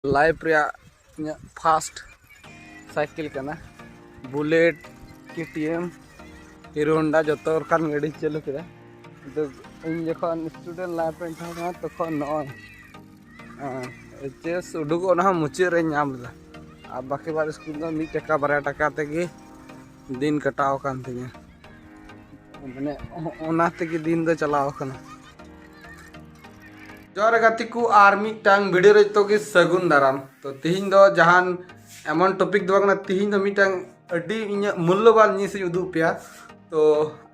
Life fast cycle करना bullet KTM hero Honda जो गाड़ी चालू किया तो इन जखन स्टूडेंट लाइफ तखन HS उडुक मुचाद रे नाम लेदा बाकी बार स्कूल दो 1 टाका 2 टाका तेगे दिन कटाव कान तिᱧᱟ माने ओना तेगे दिन दो चलाव कना। जोर गति को आर मिटांग वीडियो रे तो सगुन दाराम तो तिहिन दो जहान एमन टॉपिक दो बगना तिहिन दो मिटांग अडी इᱧ मूल्यवान जिनिस उदू पे तो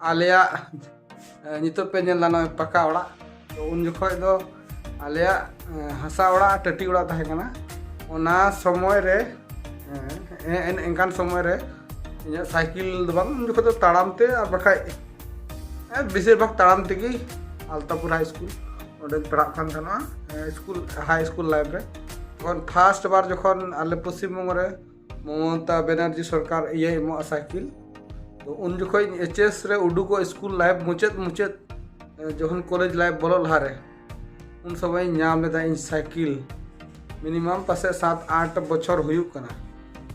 आलिया नितो पे नेल लानो पक्का ओड़ा तो उन जखय दो आलिया हसा ओड़ा टटी ओड़ा ताहे कना ओना समय रे एनकान समय रे इᱧ साइकिल दो बांग उन जखय दो ताड़ाम ते आर बखाय बेसिर भाग ताड़ाम तेगे Altapur high school school high school life रे तखन फास्ट बार जखन आले पश्चिम बंग रे ममता बनर्जी सरकार ये साइकिल तो उन जखन HS रे उडुको स्कूल लाइफ मुचाद जखन कॉलेज लाइफ बोलो लहारे उन समय नाम लेदा इन साइकिल मिनिमम पासे 7-8 बछर हुयुक कना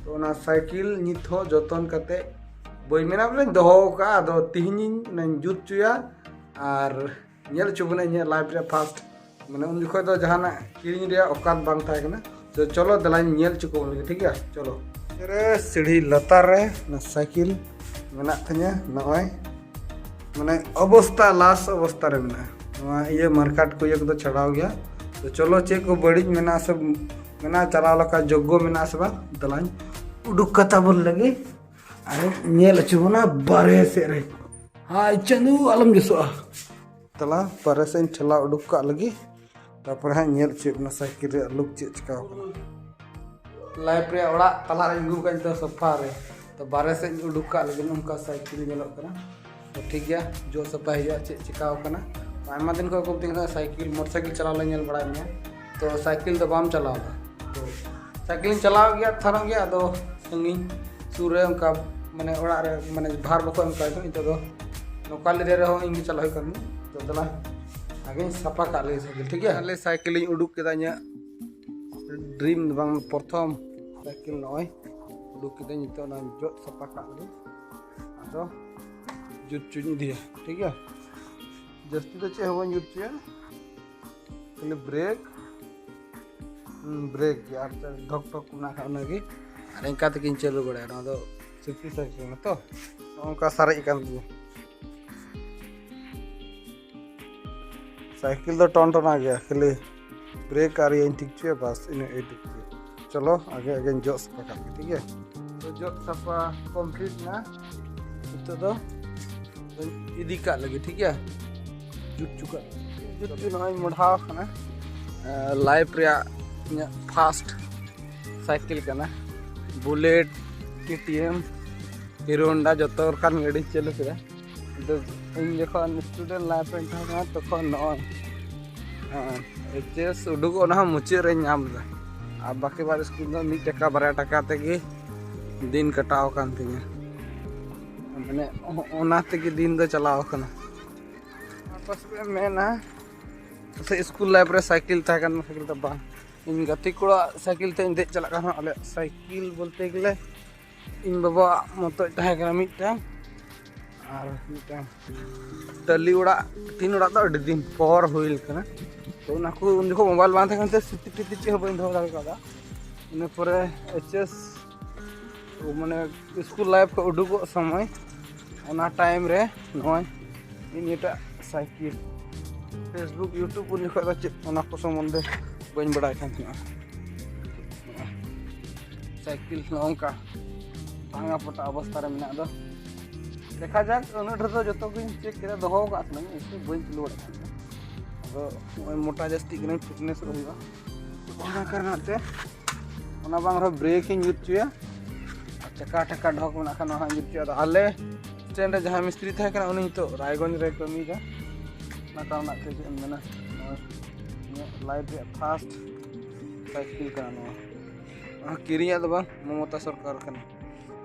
तो ना साइकिल नित हो जतन कते बई मेना बोले दोहो का आदो तिहिन जुत चुया आर नेल चुबना इन लाइफ रे फास्ट माने उन जखय दो जहाना किरिंग रे औकात बांग थाय कना तो चलो दलाइन नेल चुको लगे ठीक है चलो रे सीढ़ी लतार रे ना साइकिल मेना थन्या नय माने अवस्था लास्ट अवस्था रे मेना ये मार्केट को एक दो चढ़ाव गया तो चलो चेक को बड़ी मेना सब मेना चला लका जोग्गो मेना सब दलाइन उडुक कता बोल लगे अरे नेल चुबना बारे से रे हाय चंदू आलम जसो तला पारे से ठेला उडुक का लगी तापर हा नेल चुबना साइकिल रे लुक चे चिकाव लाइफ रे ओड़ा तला रे गु का तो सफा रे तो बारे से उडुक का लगी उनका साइकिल नेलो कना तो ठीक गया जो सफा हिया चे चिकाव कना आयमा दिन को दिन साइकिल मोटरसाइकिल चलाव ले नेल बड़ा में तो साइकिल तो बाम चलाव तो साइकिल चलाव गया थारो गया तो संगी सुर रे उनका माने ओड़ा रे माने भार बको उनका तो इन तो लोकल रे हो इंग चलाव कर तो दला आगे सफा का ले साइकिल ठीक है ले साइकिल उडुक केदा nya ड्रीम बांग प्रथम साइकिल नय उडुक केदा नितो ना जो सफा का ले आदो जुत चुनी दिया ठीक है जस्ती तो चे हो जुत चे खाली ब्रेक यार ढक ढक ना खाना की अरे इनका तकिन चलो बड़ा ना तो सिक्की साइकिल तो उनका सारे इकान साइकिल तो टन टन आ गया खाली ब्रेक आ रही है ठीक है बस इन्हें चलो आगे आगे जो सफा करके ठीक है तो जो सफा कंप्लीट ना तो इदी का लगे ठीक है जुट चुका जुट ना मढ़ा खाना लाइफ रे फास्ट साइकिल करना बुलेट KTM हीरो होंडा जो गाड़ी चालू किया तो इन जखन स्टूडेंट लाइफ रे तखन HS उडुक मुचाद रे नाम लेदा बाकी बार स्कूल दो 1 टाका 2 टाका तेगे दिन कटाव कान तिᱧa माने ओना तेगे दिन दो चलाव कना आपस में मेना से स्कूल लाइफ रे साइकिल था कन साइकिल तो बा इन गति कोड़ा साइकिल ते दे चला कना आले साइकिल बोलते गेले इन बाबा मतो था कना मिटा और मिटा टली उड़ा 3 उड़ा तो दिन पर होइल कना तो ना को उन जो मोबाइल बांध था ते सिटी चे बइन धो दाल कादा इन परे HS माने स्कूल लाइफ को उडुको समय ओना टाइम रे नय इनटा साइकिल फेसबुक यूट्यूब उन जखा चे ओना को संबंधे बइन बड़ा खान साइकिल नौका भांगा पटा अवस्था रे मेना दो देखा जाक उन तो जो को चेक के दोहो का ना इसे बइन चलो तो मोटा जस्ती के फिटनेस होगा ओना करना ते ओना बांग रो ब्रेक इन यूज चुया चक्का टक्का ढक में खाना हाँ यूज चुया आले स्टैंड रे जहां मिस्त्री था कना उनी तो रायगंज रे कमी का ना करना ते मेना लाइफ रे फास्ट साइकिल करना किरिया दो बांग ममता सरकार कना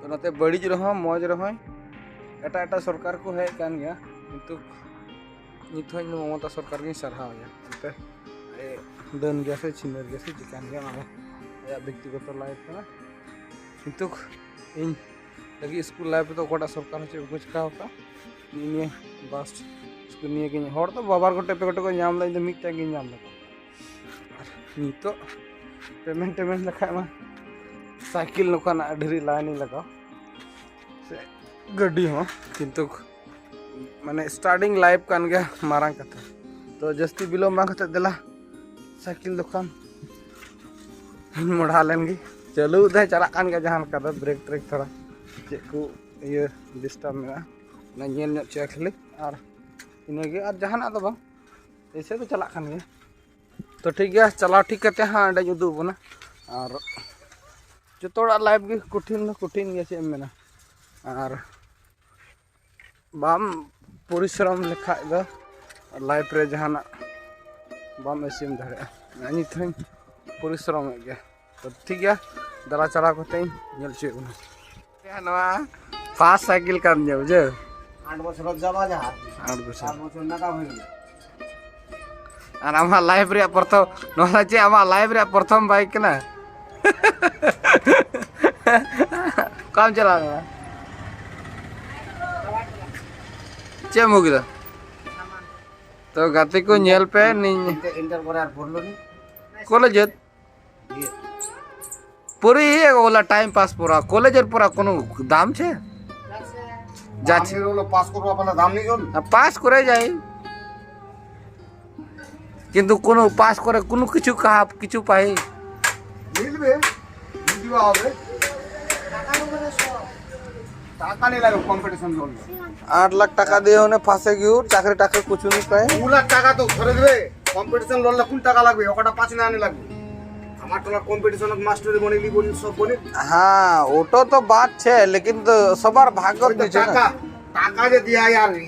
तो नाते बड़ी रहो मौज रहो एटा एटा सरकार को है कान गया किंतु नित ममता सरकार की सरहा गया दन गया से छिनर गया से चिकान गया व्यक्तिगत लाइफ का नितुक इन लगी स्कूल लाइफ तो कोटा सरकार हो चेक चिका होता निये बस स्कूल निये के हर तो बाबार को टेपे को नाम ला इन मिट गे नाम ला नितो पेमेंट लखा मा साइकिल नोकाना ढेरी लाइन लगा से गड्डी हो किंतु माने स्टार्टिंग लाइफ कान गया मारांग कथा तो जस्ती बिलो मा कते देला साइकिल दुकान मोड़ा लेंगी चलू दे चला कान गया जहां का ब्रेक ट्रेक थोड़ा चे को ये डिस्टर्ब में ना नेल नो चे खाली और इनगे और जहां तो बा ऐसे तो चला कान गया तो ठीक है चला ठीक करते हां अंडे जुदू बना और जो थोड़ा लाइफ की कठिन गया चे मेना और बाम परिश्रम लेखा दो लाइफ रे जहाना बाम एसिम धरे अनि थन परिश्रम गया तो ठीक है दला चला कोते नेल चे उन या नवा फास्ट साइकिल काम जाऊ जे 8 বছর যাবা যা 8 বছর 4 বছর নাকা হই আর আমার লাইফ রে প্রথম নলা যে আমার লাইফ রে প্রথম বাইক না काम चला रहा चे मुगिदा तो गाते को नेल पे इंटर করে আর পড়লো নি कॉलेज पूरी ओला टाइम पास पूरा कॉलेज पूरा कोनो दाम छे যাচ্ছে হলো পাস করব আপনার দাম নেই জন पास करे जाई কিন্তু কোনো পাস করে কোনো কিছু কাহা কিছু পাই মিলবে দিবা হবে টাকা নেই লাগে কম্পিটিশন লোন 8 लाख টাকা দিয়ে ওনে ফাঁসে গিয়ে চাকরি টাকা কিছু नहीं পায় 2 লাখ টাকা তো ধরে দেবে কম্পিটিশন লোন লা কোন টাকা লাগবে ওটা 5 না আনে লাগবে আমার তো কম্পিটিশন মাস্টারি বনিলি বনি সব বনি हाँ ओटो तो बात छे लेकिन तो सबार भागत नहीं छे টাকা টাকা যে দিয়া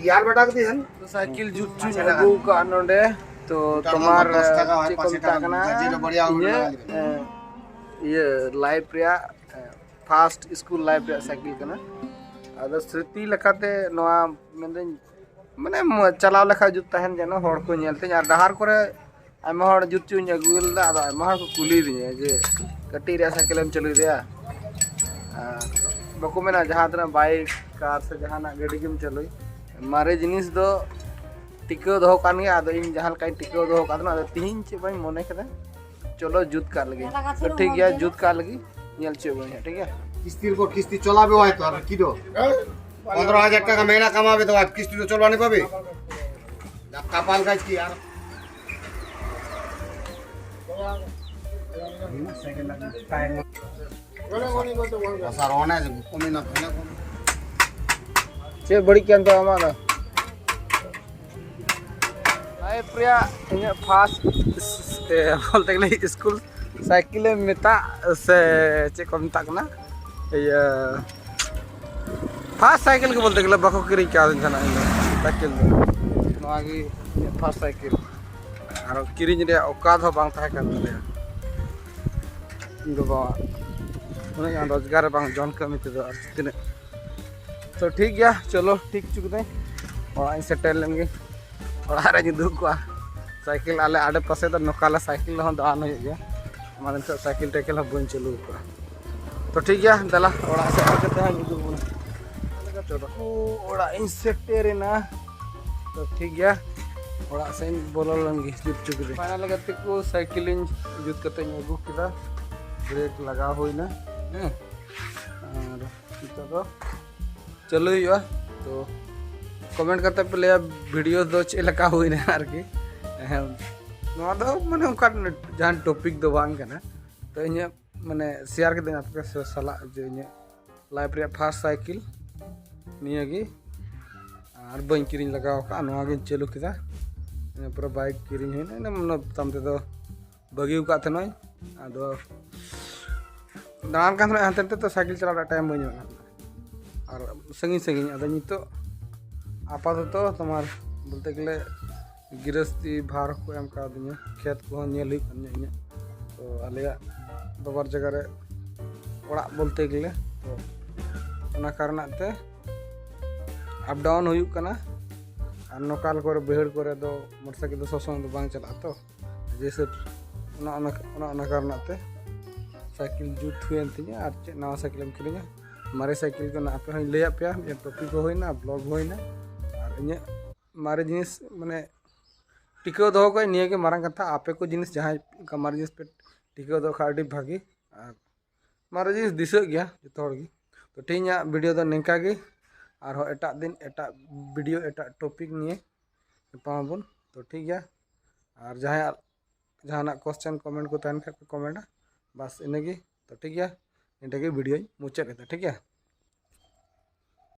यार बेटा के दिहन तो साइकिल जुच्चू लगू का नोडे तो तुम्हार ये लाइफ रिया फास्ट स्कूल लाइफ रिया साइकिल कना अदर स्थिति लखाते नोआ माने चलाव लेखा जुत तहन जनो हर को नेलते यार डहार करे आमा हर जुच्चू अगुल दा आमा हर को कुली दिए जे कटी रिया साइकिल हम चलू रिया बको मेना जहां तना बाइक कार से जहां ना गाड़ी के चलोई मारे जिनिस दो टिको दो कान गया आदो इन जहां काई टिको दो कादना आदो तीन चे भाई मने कदा चलो जुत कर लगी तो ठीक है जुत कर लगी नेल चे बने ठीक है কিস্তির পর কিস্তি চলাবে হয়তো আর কি দো 15000 টাকা মহিনা কামাবে তো আর কিস্তি তো চলবানি পাবে কাপাল গাছ কি আর স্যার অনেক কমে না না चे बड़ी क्या तो हमारा लाइफ रिया इन फास्ट बोलते गले स्कूल साइकिल मेता से चे कम तक ना ये फास्ट साइकिल के बोलते गले बाको किरी क्या दिन ना साइकिल नवागी फास्ट साइकिल और किरी रे औकात हो बांग था कर दे दो उन्हें यहाँ रोजगार बांग जॉन कमी तो अर्थिने तो ठीक है चलो ठीक चुकते और सेटल लेंगे और आरे जुदू को साइकिल आले आडे पासे तो नकाला साइकिल हो दान हो गया हमारे तो साइकिल टेकल बन चलू को तो ठीक है दला और से आते हैं जुदू बोला चलो और इन सेटेरे ना तो ठीक है और से बोलो लंगी जुद चुकते फाइनल लगते को साइकिल जुद करते अगू किदा ब्रेक लगा हुई ना और तो चलो हुआ तो कमेंट करते पे वीडियो दो चेलका हुई ना आरकी माने उनका जहां टॉपिक दो बांग करना तो इन माने शेयर के देना आपके सला जो इन लाइफ रे फास्ट साइकिल नियगी और बन किरिन लगाओ का नवा गे चलो किदा इन पूरा बाइक किरिन है ना मन तमते तो बगी का थे नय आदो दान कान हंते तो साइकिल चला टाइम बन और संगी संगी अदा नितो आपाततो तुम्हार बोलते गले गिरस्ती भार को एम का दिने खेत को नेल हुई कन्या तो आलिया बाबार जगह रे ओड़ा बोलते गले तो ओना कारणाते अप डाउन हुई कना और नोकाल करे बेहड़ करे दो मोटरसाइकिल दो ससंग दो बांग चला तो जैसे ओना कारणाते साइकिल जूत हुएन तिᱧा और चे नवा साइकिल किरिङा मारे साइकिल को आपे हई लैया पे टॉपिक को होइना ब्लॉग होइना और इᱧ मारे जिनिस माने टिकाव दो को निये के मारंग कथा आपे को जिनिस जहां का मारे जिनिस पे टिकाव दो खाड़ी भागी और मारे जिनिस दिसो गया जतो हर गी तो टीña वीडियो दो निंका गे और एटा दिन एटा वीडियो एटा टॉपिक निये पाबन तो ठीक गया और जहां क्वेश्चन कमेंट को तहन खा कमेंट बस इनगे तो ठीक गया इनगे वीडियो मुचाद ठीक है।